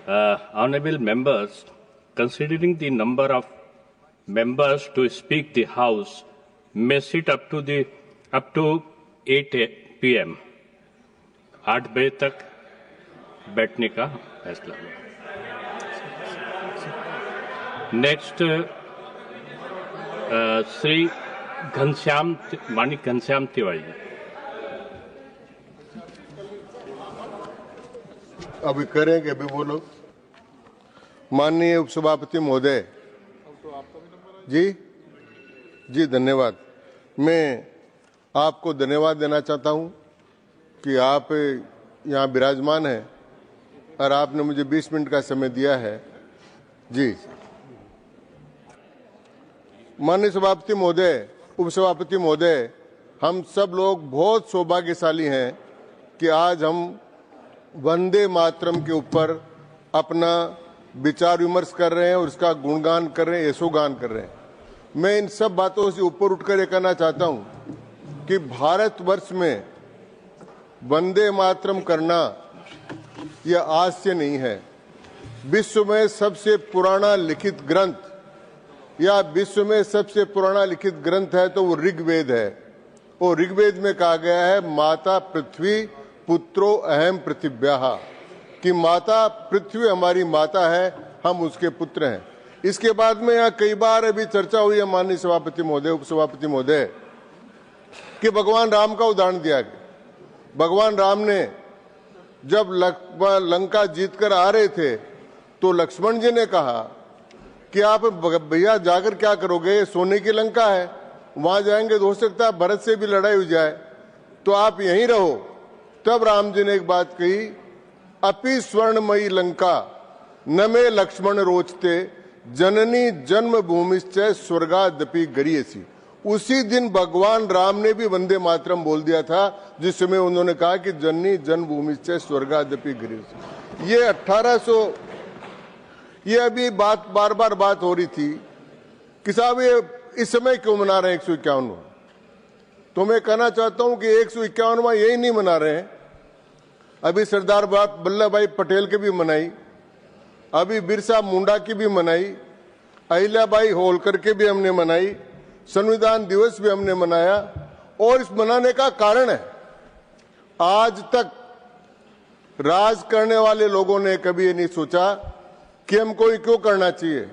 Honorable members, considering the number of members to speak the House may sit up to 8 p.m. 8 बजे तक बैठने का फैसला हुआ। नेक्स्ट श्री माननीय घनश्याम तिवारी। अभी करेंगे, अभी बोलो। माननीय उपसभापति महोदय जी धन्यवाद। मैं आपको धन्यवाद देना चाहता हूं कि आप यहां विराजमान हैं और आपने मुझे 20 मिनट का समय दिया है। जी माननीय सभापति महोदय, उपसभापति महोदय, हम सब लोग बहुत सौभाग्यशाली हैं कि आज हम वंदे मातरम के ऊपर अपना विचार विमर्श कर रहे हैं और इसका गुणगान कर रहे हैं, यशोगान कर रहे हैं। मैं इन सब बातों से ऊपर उठकर ये कहना चाहता हूं कि भारतवर्ष में वंदे मातरम करना यह आज से नहीं है। विश्व में सबसे पुराना लिखित ग्रंथ या विश्व में सबसे पुराना लिखित ग्रंथ है तो वो ऋग्वेद है। और ऋग्वेद में कहा गया है माता पृथ्वी पुत्रो अहम पृथिव्याः, कि माता पृथ्वी हमारी माता है, हम उसके पुत्र हैं। इसके बाद में यहाँ कई बार अभी चर्चा हुई है माननीय सभापति महोदय, उपसभापति महोदय, कि भगवान राम का उदाहरण दिया गया। भगवान राम ने जब लंका जीतकर आ रहे थे तो लक्ष्मण जी ने कहा कि आप भैया जाकर क्या करोगे, सोने की लंका है, वहां जाएंगे तो हो सकता है भरत से भी लड़ाई हो जाए, तो आप यहीं रहो। तब राम जी ने एक बात कही, अपि स्वर्णमयी लंका न मे लक्ष्मण रोचते जननी जन्मभूमिश्च स्वर्गादपि गरीयसी। उसी दिन भगवान राम ने भी वंदे मातरम बोल दिया था, जिसमें उन्होंने कहा कि जननी जन्मभूमिश्च स्वर्गादपि गरीयसी। ये 1800 ये अभी बार बार बात हो रही थी कि साहब ये इस समय क्यों मना रहे हैं 151वां। तो मैं कहना चाहता हूं कि 151वां यही नहीं मना रहे हैं, अभी सरदार वल्लभ भाई पटेल की भी मनाई, अभी बिरसा मुंडा की भी मनाई, अहिल्याबाई होलकर के भी हमने मनाई, संविधान दिवस भी हमने मनाया। और इस मनाने का कारण है, आज तक राज करने वाले लोगों ने कभी ये नहीं सोचा कि हमको ये क्यों करना चाहिए।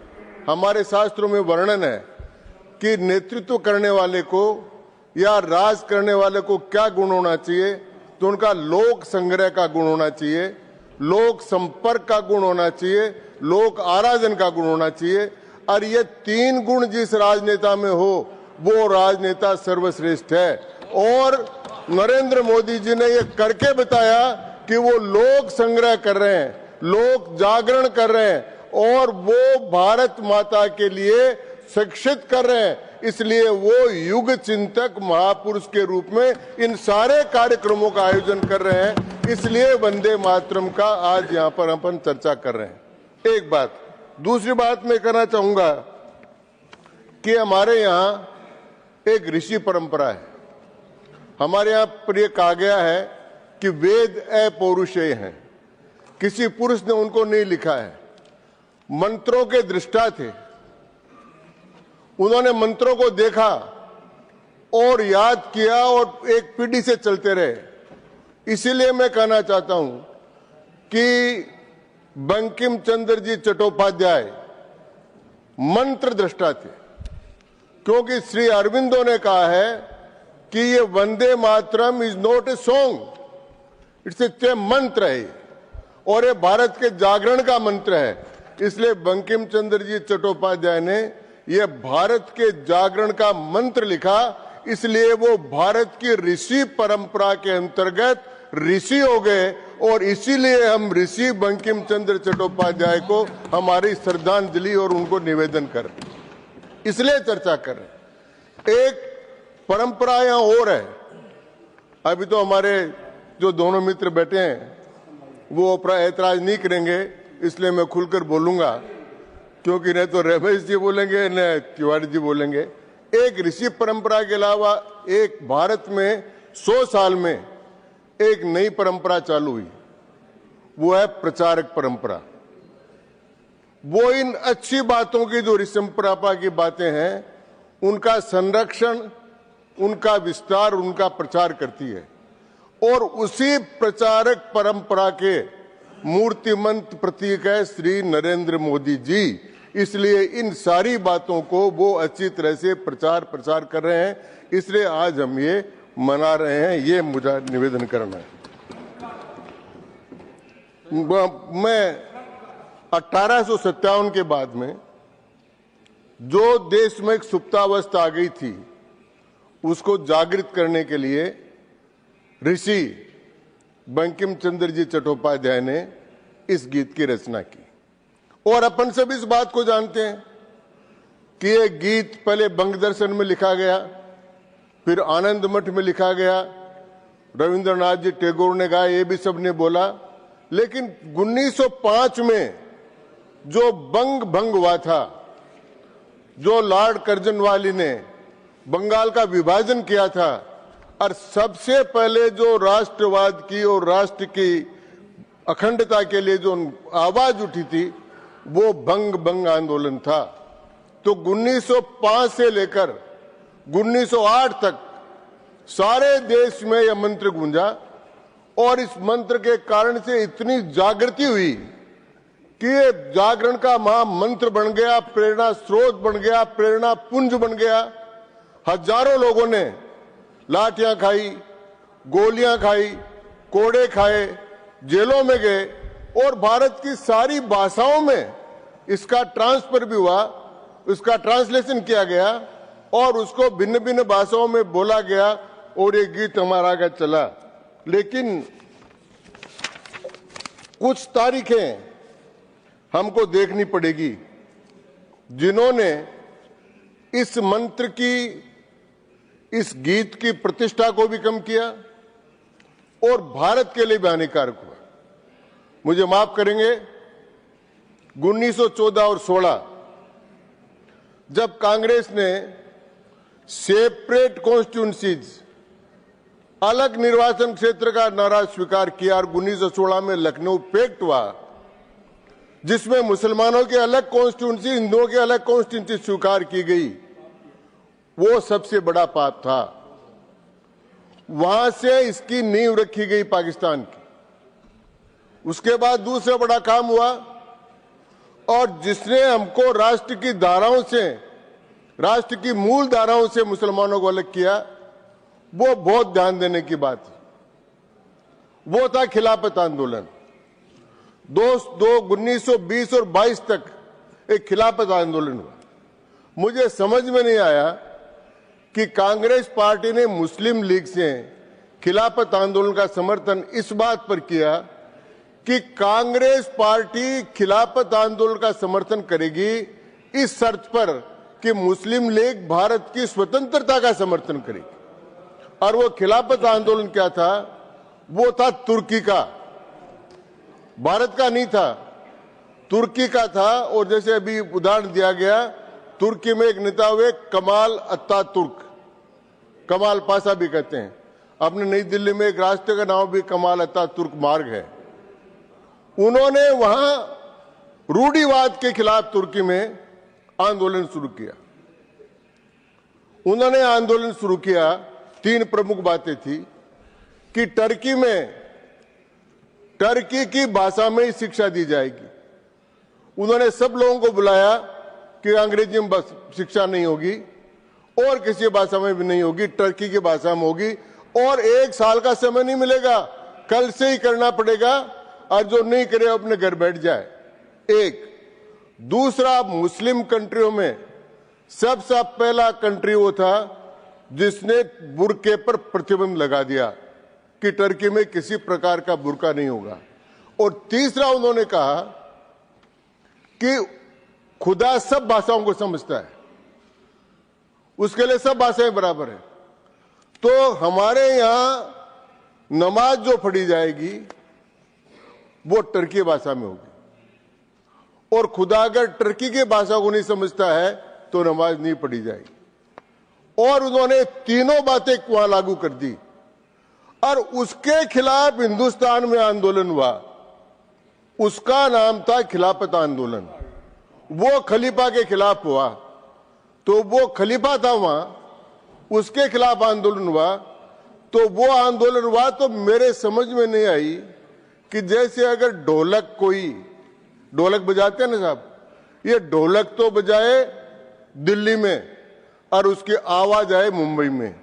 हमारे शास्त्रों में वर्णन है कि नेतृत्व करने वाले को या राज करने वाले को क्या गुण होना चाहिए, तो उनका लोक संग्रह का गुण होना चाहिए, लोक संपर्क का गुण होना चाहिए, लोक आराधन का गुण होना चाहिए। और ये 3 गुण जिस राजनेता में हो वो राजनेता सर्वश्रेष्ठ है। और नरेंद्र मोदी जी ने ये करके बताया कि वो लोक संग्रह कर रहे हैं, लोक जागरण कर रहे हैं और वो भारत माता के लिए शिक्षित कर रहे हैं। इसलिए वो युग चिंतक महापुरुष के रूप में इन सारे कार्यक्रमों का आयोजन कर रहे हैं। इसलिए वंदे मातरम का आज यहाँ पर अपन चर्चा कर रहे हैं। एक बात। दूसरी बात मैं कहना चाहूंगा कि हमारे यहाँ एक ऋषि परंपरा है। हमारे यहाँ पर यह कहा गया है कि वेद अपौरुषेय हैं, किसी पुरुष ने उनको नहीं लिखा है। मंत्रों के दृष्टा थे, उन्होंने मंत्रों को देखा और याद किया और एक पीढ़ी से चलते रहे। इसीलिए मैं कहना चाहता हूं कि बंकिम चंद्र जी चट्टोपाध्याय मंत्र दृष्टा थे, क्योंकि श्री अरविंदो ने कहा है कि ये Vande Mataram is not a song, it's a mantra है और ये भारत के जागरण का मंत्र है। इसलिए बंकिम चंद्र जी चट्टोपाध्याय ने यह भारत के जागरण का मंत्र लिखा। इसलिए वो भारत की ऋषि परंपरा के अंतर्गत ऋषि हो गए और इसीलिए हम ऋषि बंकिम चंद्र चट्टोपाध्याय को हमारी श्रद्धांजलि और उनको निवेदन कर, इसलिए चर्चा कर रहे। एक परंपरा यहां और है। अभी तो हमारे जो दोनों मित्र बैठे हैं वो ऐतराज नहीं करेंगे, इसलिए मैं खुलकर बोलूंगा, क्योंकि नहीं तो रमेश जी बोलेंगे न तिवारी जी बोलेंगे। एक ऋषि परंपरा के अलावा एक भारत में 100 साल में एक नई परंपरा चालू हुई, वो है प्रचारक परंपरा। वो इन अच्छी बातों की जो ऋषिपरंपरा की बातें हैं उनका संरक्षण, उनका विस्तार, उनका प्रचार करती है। और उसी प्रचारक परंपरा के मूर्तिमंत प्रतीक है श्री नरेंद्र मोदी जी। इसलिए इन सारी बातों को वो अच्छी तरह से प्रचार कर रहे हैं, इसलिए आज हम ये मना रहे हैं। ये मुझे निवेदन करना है। मैं 1857 के बाद में जो देश में एक सुप्तावस्था आ गई थी उसको जागृत करने के लिए ऋषि बंकिम चंद्र जी चट्टोपाध्याय ने इस गीत की रचना की। और अपन सब इस बात को जानते हैं कि ये गीत पहले बंग दर्शन में लिखा गया, फिर आनंद मठ में लिखा गया, रविंद्रनाथ जी टैगोर ने गाया, ये भी सबने बोला। लेकिन 1905 में जो बंग भंग हुआ था, जो लॉर्ड कर्जनवाली ने बंगाल का विभाजन किया था, और सबसे पहले जो राष्ट्रवाद की और राष्ट्र की अखंडता के लिए जो आवाज उठी थी वो भंग आंदोलन था। तो 1905 से लेकर 1908 तक सारे देश में यह मंत्र गूंजा और इस मंत्र के कारण से इतनी जागृति हुई कि ये जागरण का महामंत्र बन गया, प्रेरणा स्रोत बन गया, प्रेरणा पुंज बन गया। हजारों लोगों ने लाठियां खाई, गोलियां खाई, कोड़े खाए, जेलों में गए और भारत की सारी भाषाओं में इसका ट्रांसफर भी हुआ, उसका ट्रांसलेशन किया गया और उसको भिन्न भिन्न भाषाओं में बोला गया और ये गीत हमारा आगे चला। लेकिन कुछ तारीखें हमको देखनी पड़ेगी जिन्होंने इस मंत्र की, इस गीत की प्रतिष्ठा को भी कम किया और भारत के लिए भी हानिकारक हुआ। मुझे माफ करेंगे, 1914 और 16 जब कांग्रेस ने सेपरेट कॉन्स्टिट्यूंसीज, अलग निर्वाचन क्षेत्र का नारा स्वीकार किया और 1916 में लखनऊ पैक्ट हुआ जिसमें मुसलमानों के अलग कॉन्स्टिट्यूंसी, हिंदुओं के अलग कॉन्स्टिट्यूंसी स्वीकार की गई, वो सबसे बड़ा पाप था। वहां से इसकी नींव रखी गई पाकिस्तान की। उसके बाद दूसरा बड़ा काम हुआ और जिसने हमको राष्ट्र की धाराओं से, राष्ट्र की मूल धाराओं से मुसलमानों को अलग किया, वो बहुत ध्यान देने की बात है। वो था खिलाफत आंदोलन। 1920 और 22 तक एक खिलाफत आंदोलन हुआ। मुझे समझ में नहीं आया कि कांग्रेस पार्टी ने मुस्लिम लीग से खिलाफत आंदोलन का समर्थन इस बात पर किया कि कांग्रेस पार्टी खिलाफत आंदोलन का समर्थन करेगी इस शर्त पर कि मुस्लिम लीग भारत की स्वतंत्रता का समर्थन करेगी। और वो खिलाफत आंदोलन क्या था? वो था तुर्की का, भारत का नहीं था, तुर्की का था। और जैसे अभी उदाहरण दिया गया, तुर्की में एक नेता हुए कमाल अत्तातुर्क, कमाल पाशा भी कहते हैं। अपने नई दिल्ली में एक रास्ते का नाम भी कमाल अत्तातुर्क मार्ग है। उन्होंने वहां रूढ़िवाद के खिलाफ तुर्की में आंदोलन शुरू किया। उन्होंने आंदोलन शुरू किया, 3 प्रमुख बातें थी कि टर्की में टर्की की भाषा में ही शिक्षा दी जाएगी। उन्होंने सब लोगों को बुलाया कि अंग्रेजी में बस शिक्षा नहीं होगी और किसी भाषा में भी नहीं होगी, टर्की की भाषा में होगी और 1 साल का समय नहीं मिलेगा, कल से ही करना पड़ेगा और जो नहीं करे अपने घर बैठ जाए। एक दूसरा, मुस्लिम कंट्रियों में सबसे पहला कंट्री वो था जिसने बुर्के पर प्रतिबंध लगा दिया कि टर्की में किसी प्रकार का बुर्का नहीं होगा। और तीसरा, उन्होंने कहा कि खुदा सब भाषाओं को समझता है, उसके लिए सब भाषाएं बराबर है। तो हमारे यहां नमाज जो पढ़ी जाएगी वो टर्की भाषा में होगी और खुदा अगर टर्की की भाषा को नहीं समझता है तो नमाज नहीं पढ़ी जाएगी। और उन्होंने तीनों बातें वहां लागू कर दी और उसके खिलाफ हिंदुस्तान में आंदोलन हुआ, उसका नाम था खिलाफत आंदोलन। वो खलीफा के खिलाफ हुआ, तो वो खलीफा था वहां, उसके खिलाफ आंदोलन हुआ, तो वो आंदोलन हुआ तो मेरे समझ में नहीं आई कि जैसे अगर ढोलक, कोई ढोलक बजाते हैं ना साहब, ये ढोलक तो बजाए दिल्ली में और उसकी आवाज आए मुंबई में,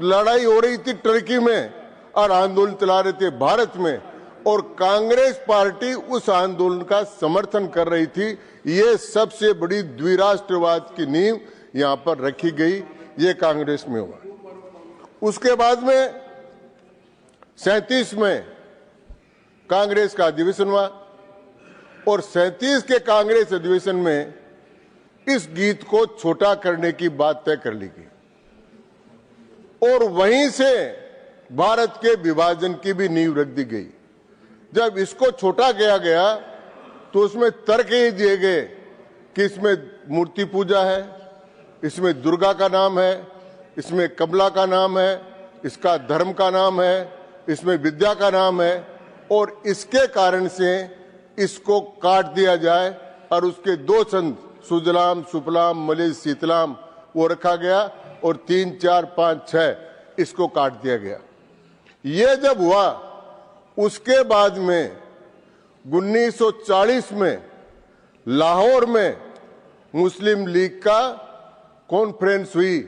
लड़ाई हो रही थी टर्की में और आंदोलन चला रहे थे भारत में, और कांग्रेस पार्टी उस आंदोलन का समर्थन कर रही थी। ये सबसे बड़ी द्विराष्ट्रवाद की नींव यहां पर रखी गई, ये कांग्रेस में हुआ। उसके बाद में 37 में कांग्रेस का अधिवेशन हुआ और 37 के कांग्रेस अधिवेशन में इस गीत को छोटा करने की बात तय कर ली गई और वहीं से भारत के विभाजन की भी नींव रख दी गई। जब इसको छोटा किया गया तो उसमें तर्क ये दिए गए कि इसमें मूर्ति पूजा है, इसमें दुर्गा का नाम है, इसमें कमला का नाम है, इसका धर्म का नाम है, इसमें विद्या का नाम है, और इसके कारण से इसको काट दिया जाए और उसके 2 छंद सुजलाम सुफलाम मलिज शीतलाम वो रखा गया और 3, 4, 5, 6 इसको काट दिया गया। ये जब हुआ उसके बाद में 1940 में लाहौर में मुस्लिम लीग का कॉन्फ्रेंस हुई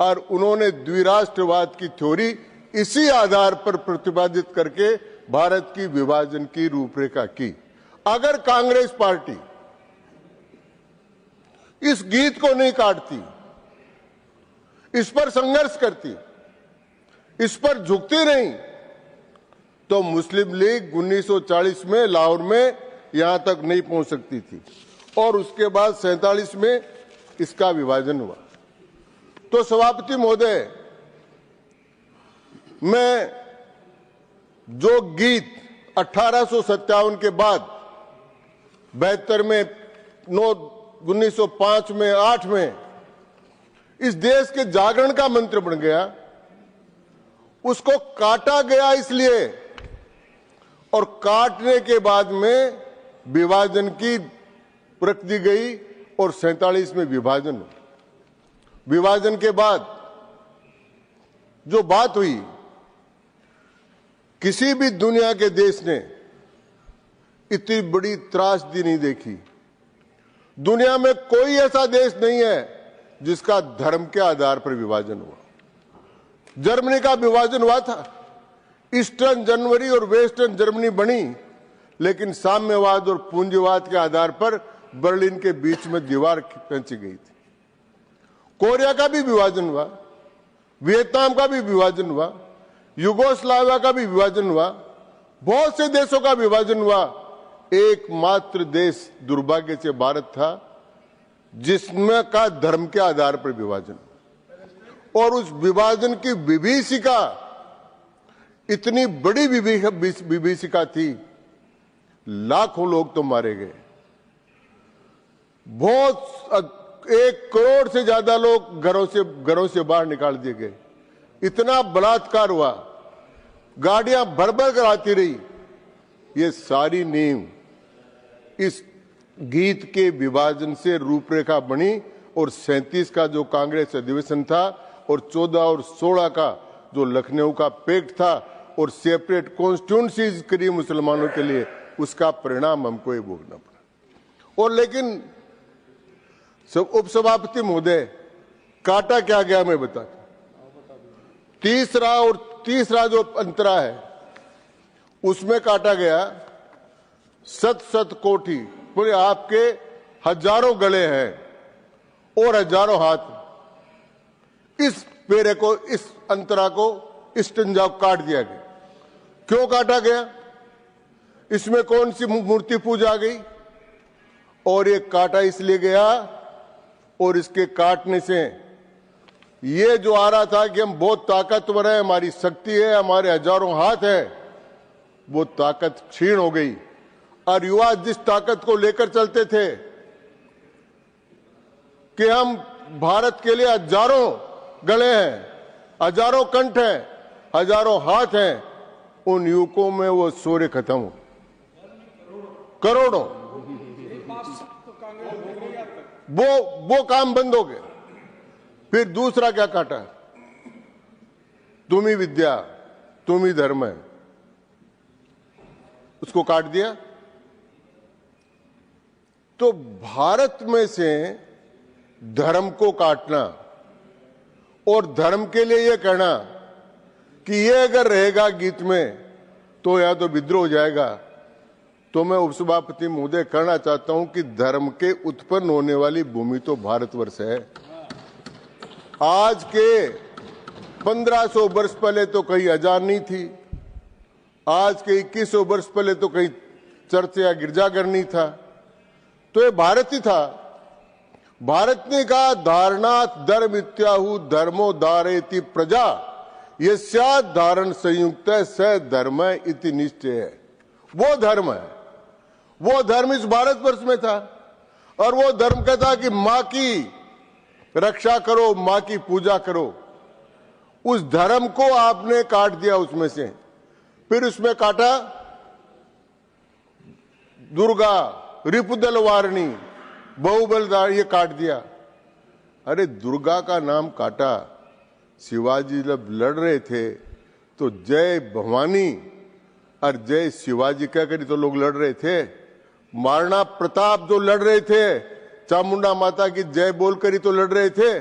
और उन्होंने द्विराष्ट्रवाद की थ्योरी इसी आधार पर प्रतिपादित करके भारत की विभाजन की रूपरेखा की। अगर कांग्रेस पार्टी इस गीत को नहीं काटती, इस पर संघर्ष करती, इस पर झुकती नहीं, तो मुस्लिम लीग 1940 में लाहौर में यहां तक नहीं पहुंच सकती थी और उसके बाद 47 में इसका विभाजन हुआ। तो सभापति महोदय, मैं जो गीत 1857 के बाद 72 में 1905 में 8 में इस देश के जागरण का मंत्र बन गया, उसको काटा गया इसलिए, और काटने के बाद में विभाजन की रख दी गई और 47 में विभाजन हुआ। विभाजन के बाद जो बात हुई, किसी भी दुनिया के देश ने इतनी बड़ी त्रासदी नहीं देखी। दुनिया में कोई ऐसा देश नहीं है जिसका धर्म के आधार पर विभाजन हुआ। जर्मनी का विभाजन हुआ था, ईस्टर्न जर्मनी और वेस्टर्न जर्मनी बनी, लेकिन साम्यवाद और पूंजीवाद के आधार पर बर्लिन के बीच में दीवार खींची गई थी। कोरिया का भी विभाजन हुआ, वियतनाम का भी विभाजन हुआ, युगोस्लाविया का भी विभाजन हुआ, बहुत से देशों का विभाजन हुआ। एकमात्र देश दुर्भाग्य से भारत था जिसमें का धर्म के आधार पर विभाजन, और उस विभाजन की विभीषिका इतनी बड़ी विभीषिका थी, लाखों लोग तो मारे गए, बहुत 1 करोड़ से ज्यादा लोग घरों से बाहर निकाल दिए गए, इतना बलात्कार हुआ, गाड़ियां भर भर कर आती रही। ये सारी नींव इस गीत के विभाजन से रूपरेखा बनी और 37 का जो कांग्रेस अधिवेशन था और 14 और 16 का जो लखनऊ का पैक्ट था और सेपरेट कॉन्स्टिट्यूंसीज करी मुसलमानों के लिए, उसका परिणाम हमको ये भोगना पड़ा। और लेकिन उपसभापति महोदय, काटा क्या गया मैं बताता। तीसरा जो अंतरा है उसमें काटा गया 7 कोठी, पूरे आपके हजारों गले हैं और हजारों हाथ। इस पेरे को, इस अंतरा को, इस टंजा को काट दिया गया। क्यों काटा गया? इसमें कौन सी मूर्ति पूजा आ गई? और ये काटा इसलिए गया, और इसके काटने से ये जो आ रहा था कि हम बहुत ताकतवर हैं, हमारी शक्ति है, हमारे हजारों हाथ है, वो ताकत क्षीण हो गई। और युवा जिस ताकत को लेकर चलते थे कि हम भारत के लिए हजारों गले हैं, हजारों कंठ हैं, हजारों हाथ हैं, उन युवकों में वो सूर्य खत्म हो। करोड़ों वो काम बंद हो गए। फिर दूसरा क्या काटा? तुम ही विद्या, तुम ही धर्म है, उसको काट दिया। तो भारत में से धर्म को काटना और धर्म के लिए यह कहना कि ये अगर रहेगा गीत में तो या तो विद्रोह हो जाएगा। तो मैं उपसभापति महोदय कहना चाहता हूं कि धर्म के उत्पन्न होने वाली भूमि तो भारतवर्ष है। आज के 1500 वर्ष पहले तो कहीं अजान नहीं थी, आज के 2100 वर्ष पहले तो कहीं चर्च या गिरजाघर नहीं था, तो ये भारत ही था। भारत ने कहा धारणात् धर्म इत्याहु धर्मो धारयति प्रजा यस्यात् धारण संयुक्त स धर्म इति निश्चय है। वो धर्म है, वो धर्म इस भारतवर्ष में था। और वो धर्म कहता कि मां की रक्षा करो, मां की पूजा करो। उस धर्म को आपने काट दिया उसमें से। फिर उसमें काटा दुर्गा, रिपुदल वारिणी, बहुबलदार, ये काट दिया। अरे दुर्गा का नाम काटा। शिवाजी जब लड़ रहे थे तो जय भवानी और जय शिवाजी कहकर तो लोग लड़ रहे थे। महाराणा प्रताप जो लड़ रहे थे, चामुंडा माता की जय बोलकर ही तो लड़ रहे थे।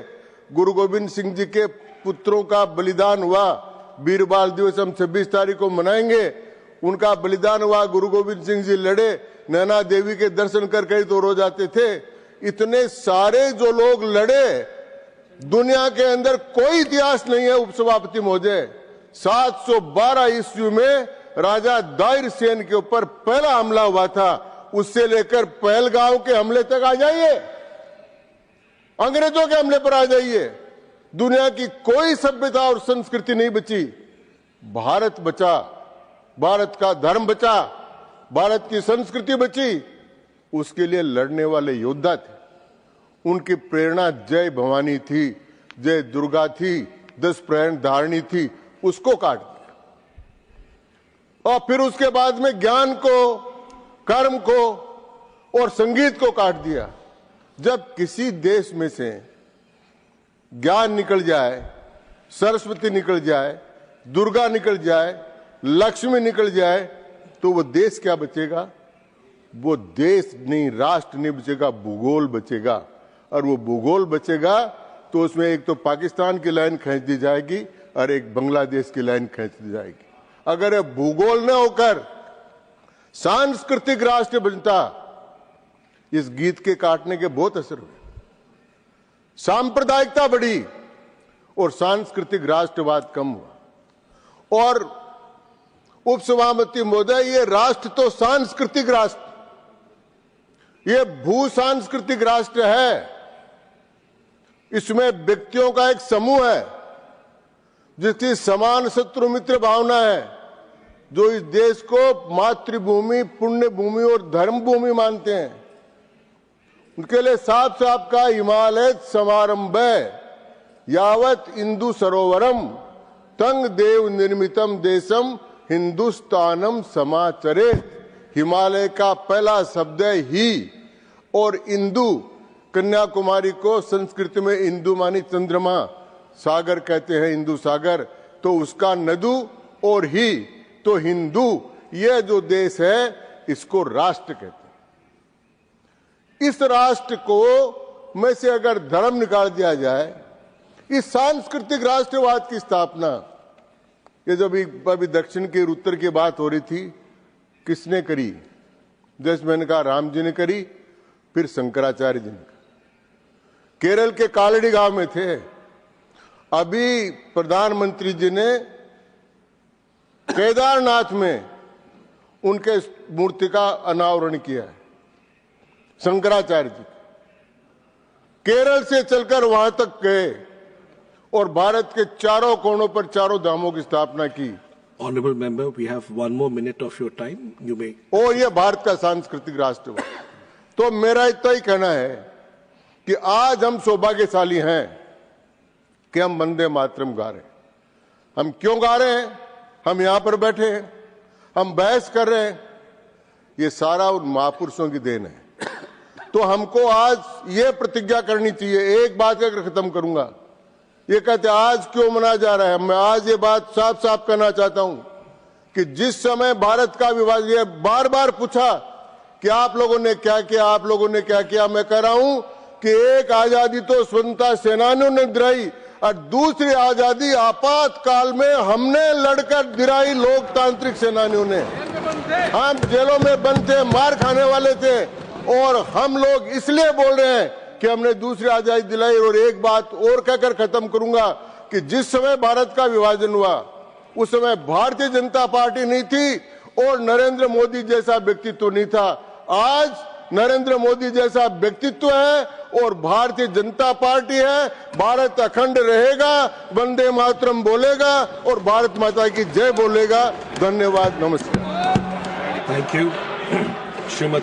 गुरु गोविंद सिंह जी के पुत्रों का बलिदान हुआ। वीर बाल दिवस हम 26 तारीख को मनाएंगे। उनका बलिदान हुआ, गुरु गोविंद सिंह जी लड़े, नैना देवी के दर्शन करके तो रो जाते थे। इतने सारे जो लोग लड़े, दुनिया के अंदर कोई इतिहास नहीं है उपसभापति महोदय। 712 ईस्वी में राजा दाहिर सेन के ऊपर पहला हमला हुआ था। उससे लेकर पहलगांव के हमले तक आ जाइए, अंग्रेजों के हमले पर आ जाइए, दुनिया की कोई सभ्यता और संस्कृति नहीं बची। भारत बचा, भारत का धर्म बचा, भारत की संस्कृति बची। उसके लिए लड़ने वाले योद्धा थे। उनकी प्रेरणा जय भवानी थी, जय दुर्गा थी, 10 प्रहर धारणी थी। उसको काट दिया। और फिर उसके बाद में ज्ञान को, कर्म को और संगीत को काट दिया। जब किसी देश में से ज्ञान निकल जाए, सरस्वती निकल जाए, दुर्गा निकल जाए, लक्ष्मी निकल जाए, तो वो देश क्या बचेगा? वो देश नहीं, राष्ट्र नहीं बचेगा, भूगोल बचेगा। और वो भूगोल बचेगा तो उसमें एक तो पाकिस्तान की लाइन खींच दी जाएगी और एक बांग्लादेश की लाइन खींच दी जाएगी। अगर भूगोल न होकर सांस्कृतिक राष्ट्र बनता, इस गीत के काटने के बहुत असर हुए। सांप्रदायिकता बढ़ी और सांस्कृतिक राष्ट्रवाद कम हुआ। और उपसभापति महोदय, ये राष्ट्र तो सांस्कृतिक राष्ट्र, ये भू सांस्कृतिक राष्ट्र है। इसमें व्यक्तियों का एक समूह है जिसकी समान शत्रु मित्र भावना है, जो इस देश को मातृभूमि, पुण्य भूमि और धर्म भूमि मानते हैं। उनके लिए साफ साफ का हिमालय समारंभ यावत इंदु सरोवरम तंग देव निर्मितम देशम हिंदुस्तानम समाचरेत। हिमालय का पहला शब्द है ही। और इंदु, कन्याकुमारी को संस्कृत में इंदु मानी चंद्रमा, सागर कहते हैं, हिंदू सागर। तो उसका नदु और ही तो हिंदू, यह जो देश है इसको राष्ट्र कहते हैं। इस राष्ट्र को में से अगर धर्म निकाल दिया जाए, इस सांस्कृतिक राष्ट्रवाद की स्थापना, ये जब अभी दक्षिण की उत्तर की बात हो रही थी, किसने करी? जैसे मैंने कहा राम जी ने करी, फिर शंकराचार्य जी ने करी। केरल के कालड़ी गांव में थे। अभी प्रधानमंत्री जी ने केदारनाथ में उनके मूर्ति का अनावरण किया है, शंकराचार्य जी। केरल से चलकर वहां तक गए और भारत के चारों कोनों पर चारों धामों की स्थापना की। Honorable member, we have 1 more minute of your time. You may. और ये भारत का सांस्कृतिक राष्ट्र। तो मेरा इतना ही कहना है कि आज हम सौभाग्यशाली हैं कि हम वंदे मातरम गा रहे हैं। हम क्यों गा रहे हैं? हम यहां पर बैठे हैं, हम बहस कर रहे हैं, ये सारा उन महापुरुषों की देन है। तो हमको आज ये प्रतिज्ञा करनी चाहिए। एक बात कहकर खत्म करूंगा। ये कहते आज क्यों मनाया जा रहा है, मैं आज ये बात साफ साफ कहना चाहता हूं कि जिस समय भारत का विभाजन, ये बार बार पूछा कि आप लोगों ने क्या किया, आप लोगों ने क्या किया। मैं कह रहा हूं कि एक आजादी तो स्वतंत्रता सेनानियों ने दिलाई और दूसरी आजादी आपातकाल में हमने लड़कर दिलाई लोकतांत्रिक सेनानियों ने। हम जेलों में बंद थे, मार खाने वाले थे, और हम लोग इसलिए बोल रहे हैं कि हमने दूसरी आजादी दिलाई। और एक बात और कहकर खत्म करूंगा कि जिस समय भारत का विभाजन हुआ उस समय भारतीय जनता पार्टी नहीं थी और नरेंद्र मोदी जैसा व्यक्तित्व नहीं था। आज नरेंद्र मोदी जैसा व्यक्तित्व है और भारतीय जनता पार्टी है। भारत अखंड रहेगा, वंदे मातरम बोलेगा और भारत माता की जय बोलेगा। धन्यवाद, नमस्कार। Thank you. श्रीमती